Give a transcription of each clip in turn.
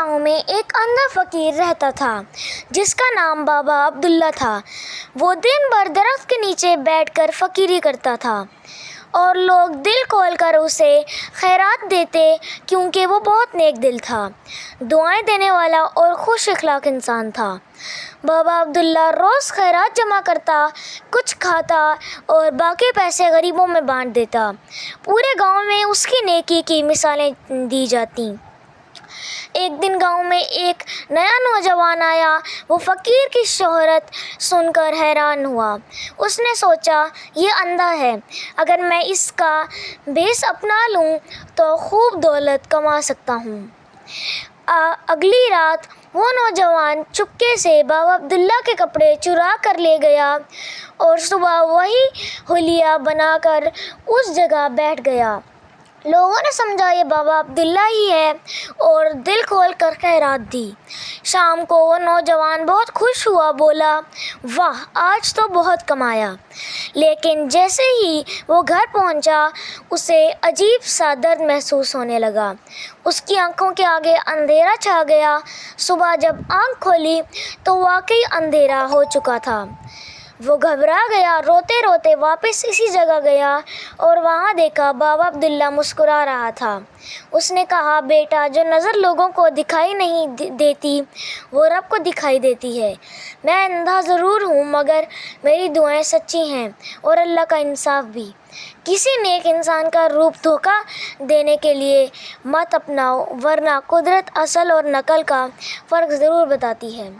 گاؤں میں ایک اندھا فقیر رہتا تھا جس کا نام بابا عبداللہ تھا۔ وہ دن بھر درخت کے نیچے بیٹھ کر فقیری کرتا تھا اور لوگ دل کھول کر اسے خیرات دیتے کیونکہ وہ بہت نیک دل تھا، دعائیں دینے والا اور خوش اخلاق انسان تھا۔ بابا عبداللہ روز خیرات جمع کرتا، کچھ کھاتا اور باقی پیسے غریبوں میں بانٹ دیتا۔ پورے گاؤں میں اس کی نیکی کی مثالیں دی جاتیں۔ ایک دن گاؤں میں ایک نیا نوجوان آیا۔ وہ فقیر کی شہرت سن کر حیران ہوا۔ اس نے سوچا، یہ اندھا ہے، اگر میں اس کا بھیس اپنا لوں تو خوب دولت کما سکتا ہوں۔ اگلی رات وہ نوجوان چپکے سے بابا عبداللہ کے کپڑے چرا کر لے گیا اور صبح وہی حلیہ بنا کر اس جگہ بیٹھ گیا۔ لوگوں نے سمجھا یہ بابا عبداللہ ہی ہے اور دل کھول کر خیرات دی۔ شام کو وہ نوجوان بہت خوش ہوا، بولا، واہ، آج تو بہت کمایا۔ لیکن جیسے ہی وہ گھر پہنچا اسے عجیب سا درد محسوس ہونے لگا۔ اس کی آنکھوں کے آگے اندھیرا چھا گیا۔ صبح جب آنکھ کھولی تو واقعی اندھیرا ہو چکا تھا۔ وہ گھبرا گیا، روتے روتے واپس اسی جگہ گیا اور وہاں دیکھا بابا عبداللہ مسکرا رہا تھا۔ اس نے کہا، بیٹا، جو نظر لوگوں کو دکھائی نہیں دیتی وہ رب کو دکھائی دیتی ہے۔ میں اندھا ضرور ہوں مگر میری دعائیں سچی ہیں اور اللہ کا انصاف بھی۔ کسی نیک انسان کا روپ دھوکہ دینے کے لیے مت اپناؤ، ورنہ قدرت اصل اور نقل کا فرق ضرور بتاتی ہے۔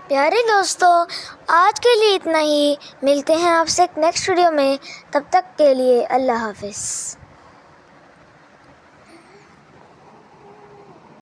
پیارے دوستو، آج کے لیے اتنا ہی۔ ملتے ہیں آپ سے نیکسٹ ویڈیو میں، تب تک کے لیے اللہ حافظ۔